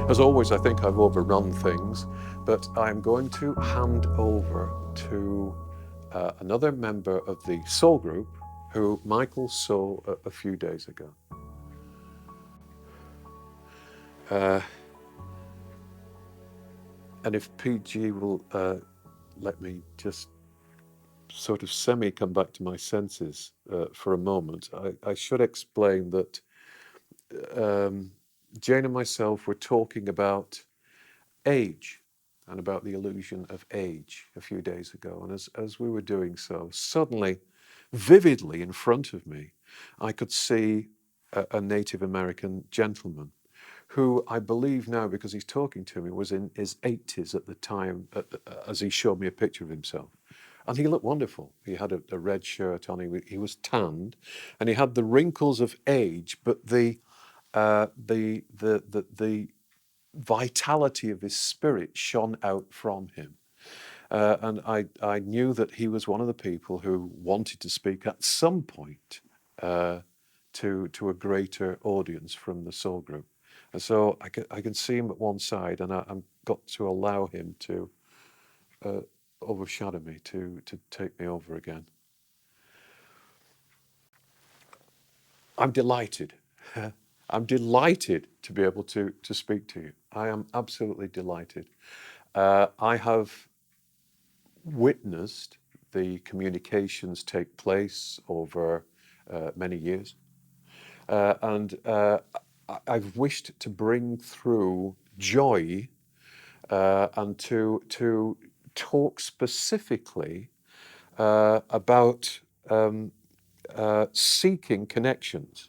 As always, I think I've overrun things, but I'm going to hand over to another member of the Soul Group who Michael saw a few days ago. Uh, and if PG will let me just sort of semi come back to my senses for a moment, I should explain that um, Jane and myself were talking about age and about the illusion of age a few days ago. And as we were doing so, suddenly, vividly in front of me, I could see a Native American gentleman who I believe now, because he's talking to me, was in his 80s at the time as he showed me a picture of himself. And he looked wonderful. He had a red shirt on, he was tanned, and he had the wrinkles of age, but the vitality of his spirit shone out from him. And I knew that he was one of the people who wanted to speak at some point uh, to a greater audience from the Soul Group. And so I can see him at one side, and I've got to allow him to uh, overshadow me, to take me over again. I'm delighted. I'm delighted to be able to speak to you. I am absolutely delighted. I have witnessed the communications take place over many years. And I've wished to bring through joy and to talk specifically about seeking connections.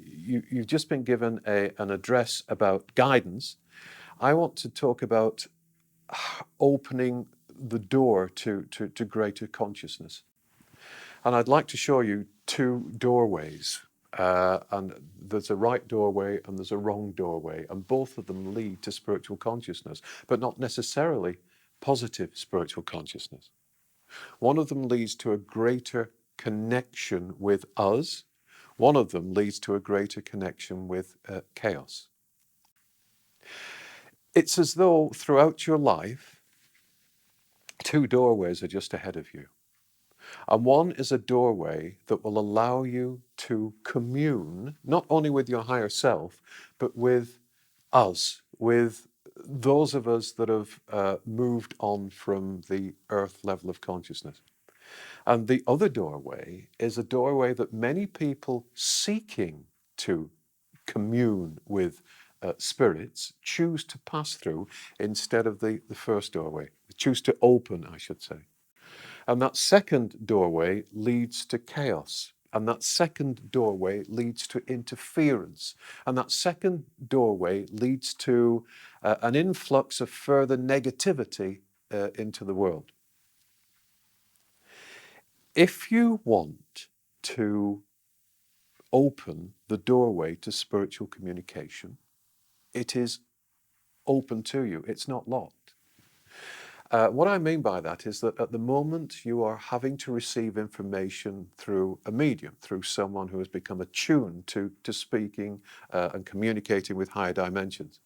You've just been given an address about guidance. I want to talk about opening the door to greater consciousness. And I'd like to show you two doorways. And there's a right doorway and there's a wrong doorway. And both of them lead to spiritual consciousness, but not necessarily positive spiritual consciousness. One of them leads to a greater connection with us. One of them leads to a greater connection with chaos. It's as though throughout your life, two doorways are just ahead of you. And one is a doorway that will allow you to commune not only with your higher self, but with us, with those of us that have moved on from the earth level of consciousness. And the other doorway is a doorway that many people seeking to commune with spirits choose to pass through instead of the first doorway, choose to open, I should say. And that second doorway leads to chaos. And that second doorway leads to interference. And that second doorway leads to an influx of further negativity into the world. If you want to open the doorway to spiritual communication, it is open to you, it's not locked. What I mean by that is that at the moment you are having to receive information through a medium, through someone who has become attuned to speaking and communicating with higher dimensions.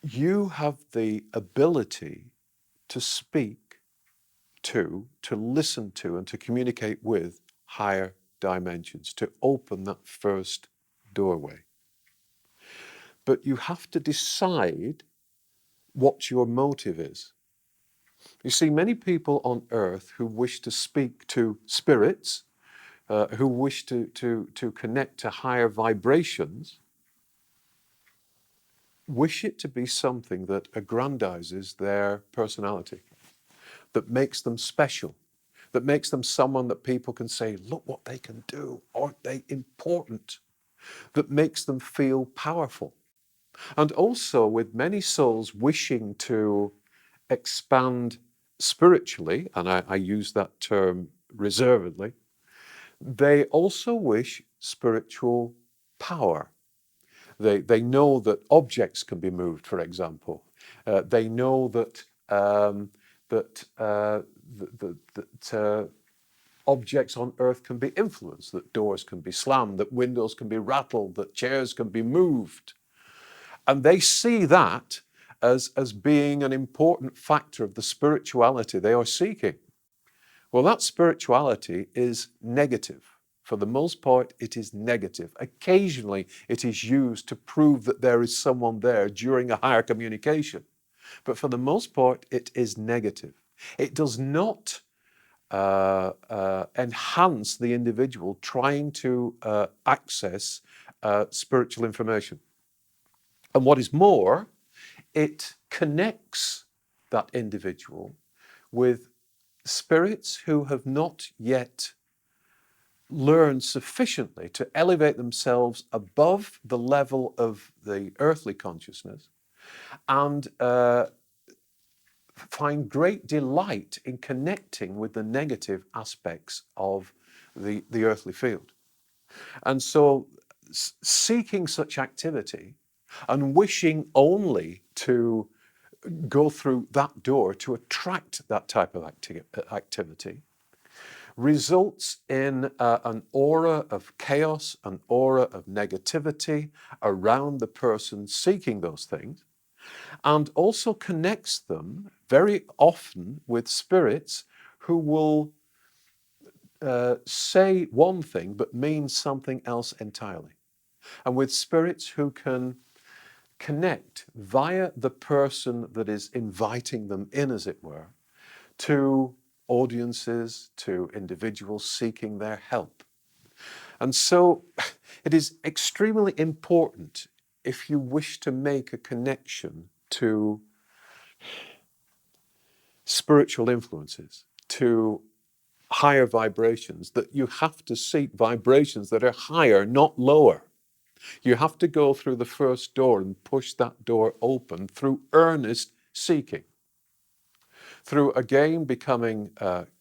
You have the ability to speak to listen to, and to communicate with higher dimensions, to open that first doorway. But you have to decide what your motive is. You see, many people on earth who wish to speak to spirits, who wish to connect to higher vibrations, wish it to be something that aggrandizes their personality, that makes them special, that makes them someone that people can say, look what they can do, aren't they important? That makes them feel powerful. And also with many souls wishing to expand spiritually, and I use that term reservedly, they also wish spiritual power. They know that objects can be moved, for example. They know that that objects on earth can be influenced, that doors can be slammed, that windows can be rattled, that chairs can be moved. And they see that as being an important factor of the spirituality they are seeking. Well, that spirituality is negative. For the most part, it is negative. Occasionally, it is used to prove that there is someone there during a higher communication. But for the most part, it is negative. It does not enhance the individual trying to access spiritual information. And what is more, it connects that individual with spirits who have not yet learned sufficiently to elevate themselves above the level of the earthly consciousness and find great delight in connecting with the negative aspects of the earthly field. And so seeking such activity and wishing only to go through that door to attract that type of activity results in an aura of chaos, an aura of negativity around the person seeking those things, and also connects them very often with spirits who will say one thing but mean something else entirely, and with spirits who can connect via the person that is inviting them in, as it were, to audiences, to individuals seeking their help. And so it is extremely important, if you wish to make a connection to spiritual influences, to higher vibrations, that you have to seek vibrations that are higher, not lower. You have to go through the first door and push that door open through earnest seeking, through again becoming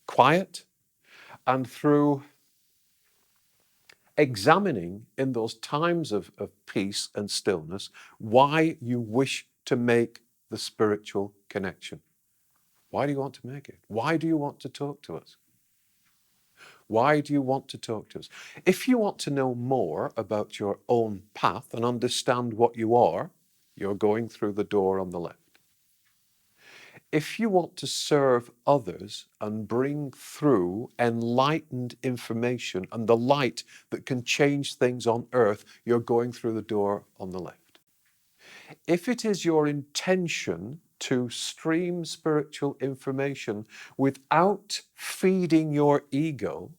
quiet, and through examining in those times of peace and stillness why you wish to make the spiritual connection. Why do you want to make it? Why do you want to talk to us? Why do you want to talk to us? If you want to know more about your own path and understand what you are, you're going through the door on the left. If you want to serve others and bring through enlightened information and the light that can change things on earth, you're going through the door on the left. If it is your intention to stream spiritual information without feeding your ego,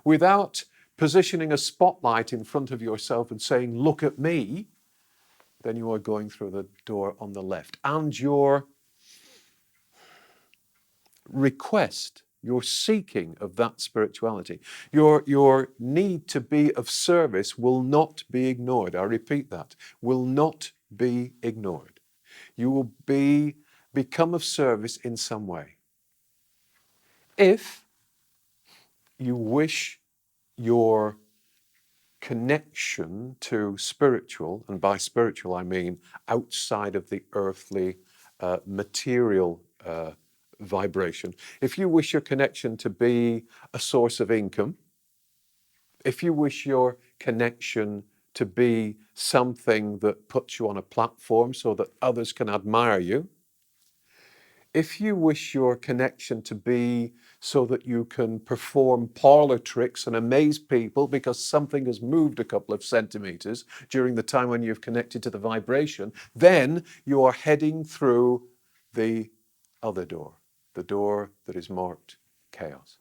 without positioning a spotlight in front of yourself and saying, "Look at me," then you are going through the door on the left. And your request, your seeking of that spirituality, your need to be of service will not be ignored. I repeat that, will not be ignored. You will become of service in some way. If you wish your connection to spiritual, and by spiritual I mean outside of the earthly material vibration, if you wish your connection to be a source of income, if you wish your connection to be something that puts you on a platform so that others can admire you, if you wish your connection to be so that you can perform parlor tricks and amaze people because something has moved a couple of centimeters during the time when you've connected to the vibration, then you are heading through the other door, the door that is marked chaos.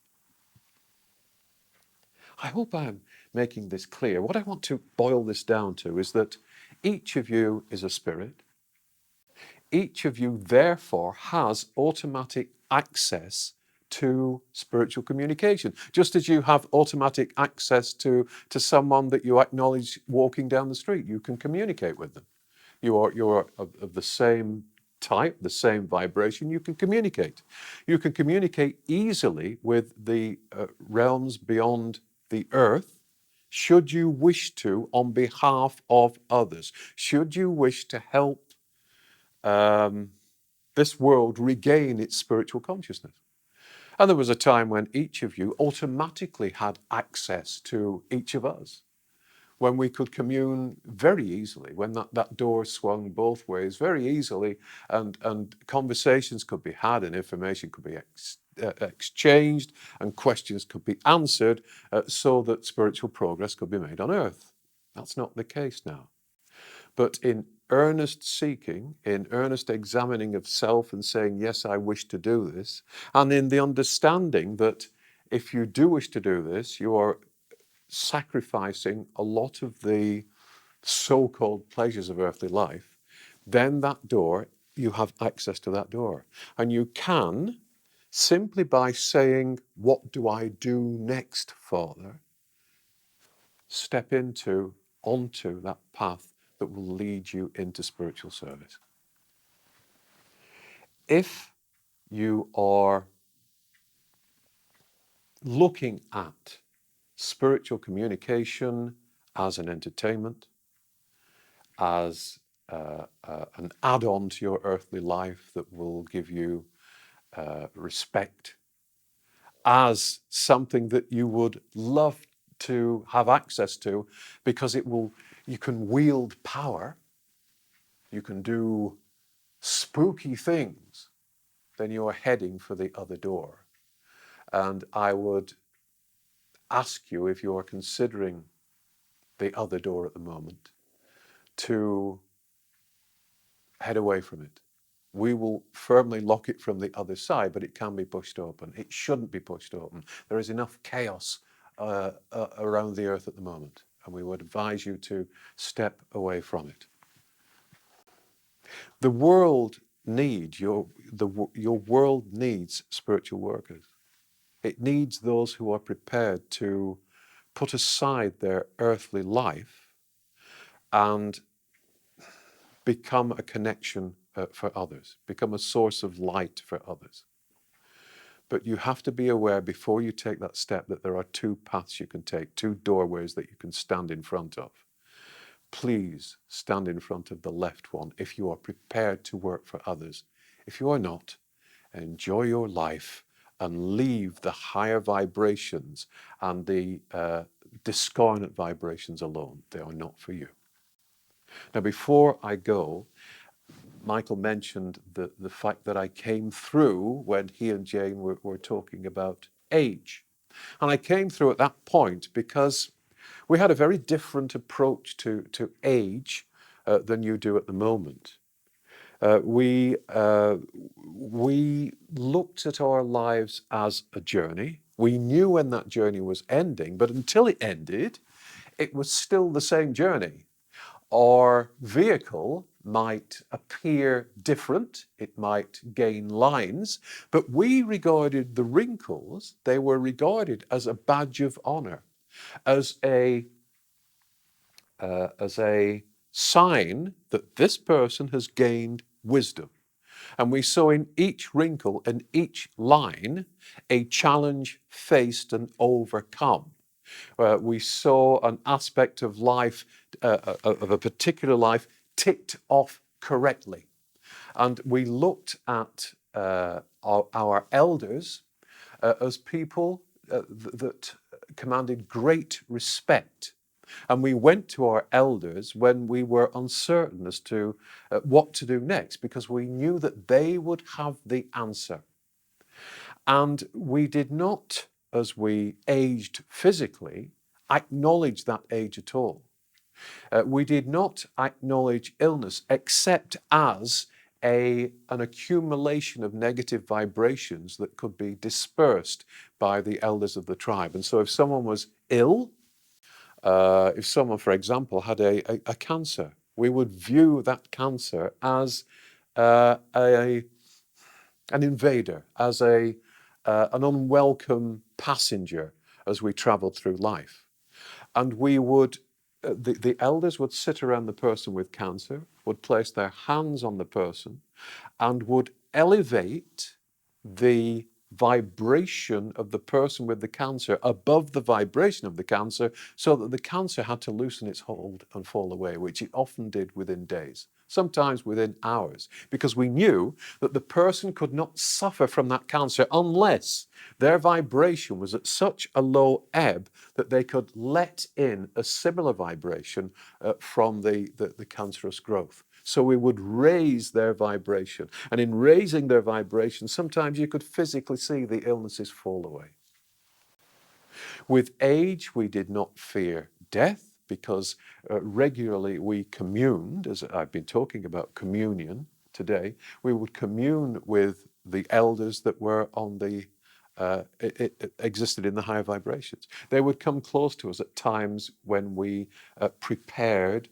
I hope I'm making this clear. What I want to boil this down to is that each of you is a spirit. Each of you, therefore, has automatic access to spiritual communication, just as you have automatic access to someone that you acknowledge walking down the street. You can communicate with them. You're of the same type, the same vibration. You can communicate. You can communicate easily with the realms beyond the earth, should you wish to, on behalf of others. Should you wish to help this world regain its spiritual consciousness. And there was a time when each of you automatically had access to each of us, when we could commune very easily, when that door swung both ways very easily, and conversations could be had and information could be exchanged and questions could be answered, so that spiritual progress could be made on earth. That's not the case now. But in earnest seeking, in earnest examining of self and saying, yes, I wish to do this, and in the understanding that if you do wish to do this, you are sacrificing a lot of the so-called pleasures of earthly life, then that door, you have access to that door. And you can, simply by saying, what do I do next, Father, step onto that path that will lead you into spiritual service. If you are looking at spiritual communication as an entertainment, as an add-on to your earthly life that will give you respect, as something that you would love to have access to because you can wield power, you can do spooky things, then you are heading for the other door. And I would ask you, if you are considering the other door at the moment, to head away from it. We will firmly lock it from the other side, but it can be pushed open. It shouldn't be pushed open. There is enough chaos around the earth at the moment, and we would advise you to step away from it. The world needs your world needs spiritual workers. It needs those who are prepared to put aside their earthly life and become a connection for others, become a source of light for others. But you have to be aware before you take that step that there are two paths you can take, two doorways that you can stand in front of. Please stand in front of the left one if you are prepared to work for others. If you are not, enjoy your life and leave the higher vibrations and the discarnate vibrations alone. They are not for you. Now, before I go, Michael mentioned the fact that I came through when he and Jane were talking about age. And I came through at that point because we had a very different approach to age than you do at the moment. We looked at our lives as a journey. We knew when that journey was ending, but until it ended, it was still the same journey. Our vehicle might appear different, it might gain lines, but we regarded the wrinkles, they were regarded as a badge of honor, as a sign that this person has gained wisdom. And we saw in each wrinkle and each line a challenge faced and overcome. We saw an aspect of life, of a particular life, ticked off correctly. And we looked at our elders as people that commanded great respect. And we went to our elders when we were uncertain as to what to do next, because we knew that they would have the answer. And we did not, as we aged physically, acknowledge that age at all. We did not acknowledge illness except as an accumulation of negative vibrations that could be dispersed by the elders of the tribe. And so if someone was ill, if someone, for example, had a cancer, we would view that cancer as an invader, as an unwelcome passenger as we traveled through life. And we would, the elders would sit around the person with cancer, would place their hands on the person, and would elevate the vibration of the person with the cancer above the vibration of the cancer, so that the cancer had to loosen its hold and fall away, which it often did within days. sometimes within hours, because we knew that the person could not suffer from that cancer unless their vibration was at such a low ebb that they could let in a similar vibration from the cancerous growth. So we would raise their vibration. And in raising their vibration, sometimes you could physically see the illnesses fall away. With age, we did not fear death because regularly we communed, as I've been talking about communion today. We would commune with the elders that were on the it existed in the higher vibrations. They would come close to us at times when we prepared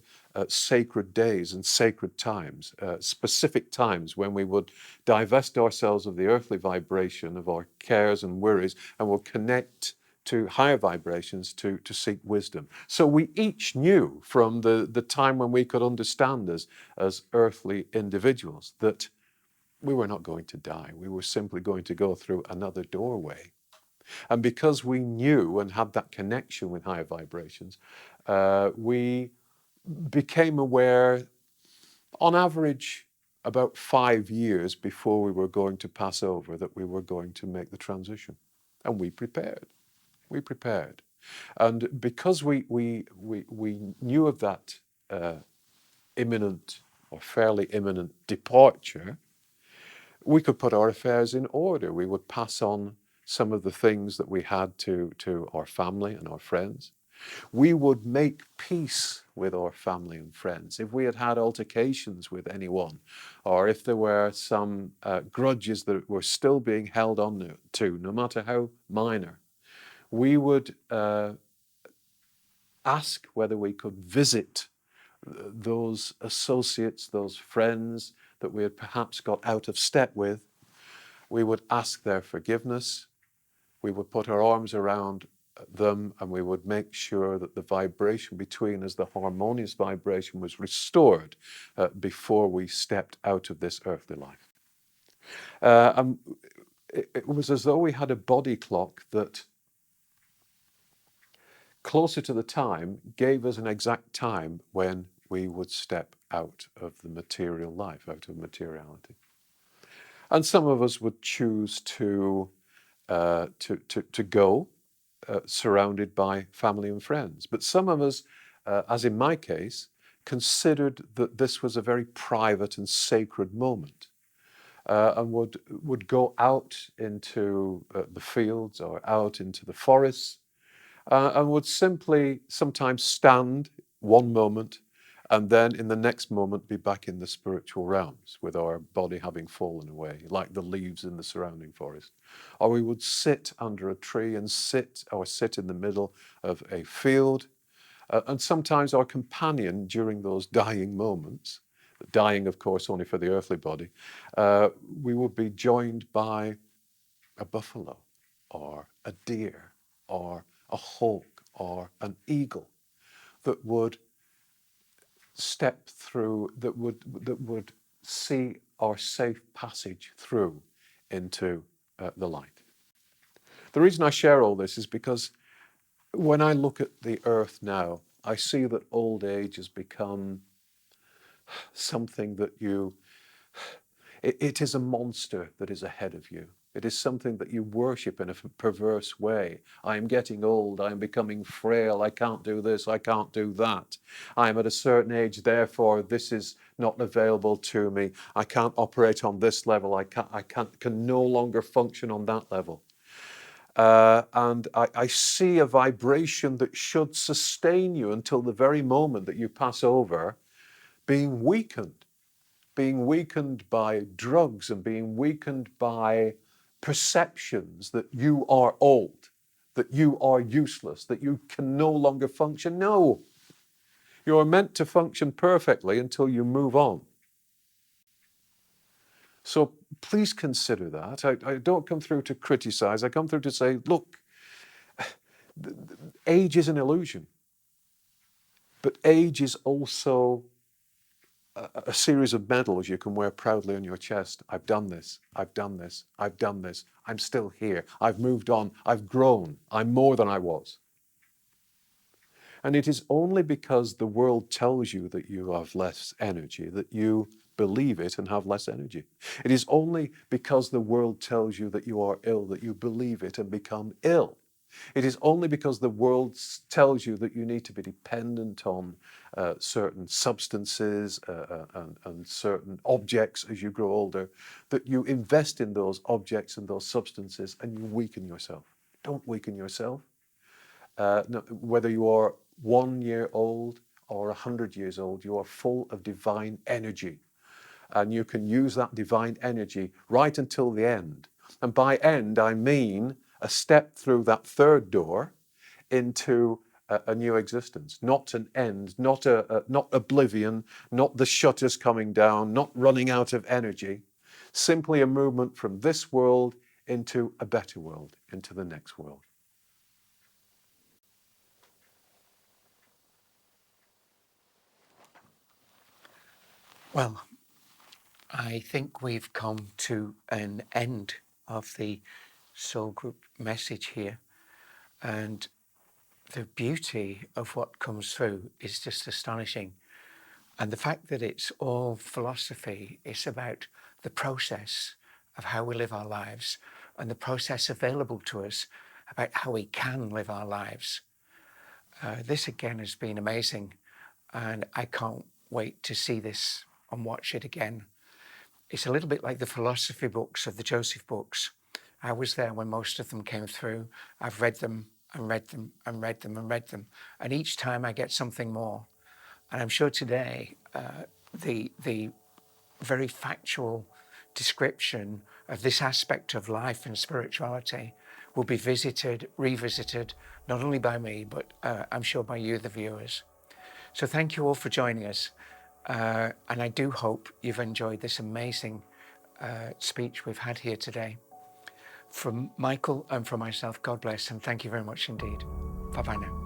sacred days and sacred times, specific times when we would divest ourselves of the earthly vibration of our cares and worries and will connect to higher vibrations to seek wisdom. So we each knew from the time when we could understand as earthly individuals that we were not going to die. We were simply going to go through another doorway. And because we knew and had that connection with higher vibrations, we became aware, on average, about 5 years before we were going to pass over, that we were going to make the transition. And we prepared. We prepared. And because we knew of that imminent or fairly imminent departure, we could put our affairs in order. We would pass on some of the things that we had to our family and our friends. We would make peace with our family and friends. If we had had altercations with anyone, or if there were some grudges that were still being held on to, no matter how minor, we would ask whether we could visit those associates, those friends that we had perhaps got out of step with. We would ask their forgiveness. We would put our arms around them and we would make sure that the vibration between us, the harmonious vibration, was restored before we stepped out of this earthly life. And it was as though we had a body clock that, closer to the time, gave us an exact time when we would step out of the material life, out of materiality. And some of us would choose to go surrounded by family and friends. But some of us, as in my case, considered that this was a very private and sacred moment, and would go out into the fields or out into the forests, and would simply sometimes stand one moment and then in the next moment be back in the spiritual realms with our body having fallen away, like the leaves in the surrounding forest. Or we would sit under a tree and sit in the middle of a field. And sometimes our companion during those dying moments, dying of course only for the earthly body, we would be joined by a buffalo or a deer or a hawk or an eagle that would step through, that would see our safe passage through into the light. The reason I share all this is because when I look at the earth now, I see that old age has become something that it is a monster that is ahead of you. It is something that you worship in a perverse way. I am getting old. I am becoming frail. I can't do this. I can't do that. I am at a certain age. Therefore, this is not available to me. I can't operate on this level. I can no longer function on that level. And I see a vibration that should sustain you until the very moment that you pass over being weakened by drugs and being weakened by perceptions that you are old, that you are useless, that you can no longer function. No, you are meant to function perfectly until you move on. So please consider that. I don't come through to criticize. I come through to say, look, age is an illusion, but age is also a series of medals you can wear proudly on your chest. I've done this, I've done this, I've done this, I'm still here, I've moved on, I've grown, I'm more than I was. And it is only because the world tells you that you have less energy that you believe it and have less energy. It is only because the world tells you that you are ill that you believe it and become ill. It is only because the world tells you that you need to be dependent on certain substances and certain objects as you grow older that you invest in those objects and those substances and you weaken yourself. Don't weaken yourself. No, whether you are 1 year old or 100 years old, you are full of divine energy. And you can use that divine energy right until the end. And by end, I mean a step through that third door into a new existence, not an end, not oblivion, not the shutters coming down, not running out of energy, simply a movement from this world into a better world, into the next world. Well, I think we've come to an end of the Soul Group message here. And the beauty of what comes through is just astonishing. And the fact that it's all philosophy is about the process of how we live our lives and the process available to us about how we can live our lives. This again has been amazing, and I can't wait to see this and watch it again. It's a little bit like the philosophy books of the Joseph books. I was there when most of them came through. I've read them and read them and read them and read them. And each time I get something more. And I'm sure today the very factual description of this aspect of life and spirituality will be visited, revisited, not only by me, but I'm sure by you, the viewers. So thank you all for joining us. And I do hope you've enjoyed this amazing speech we've had here today. From Michael and from myself, God bless, and thank you very much indeed. Bye-bye now.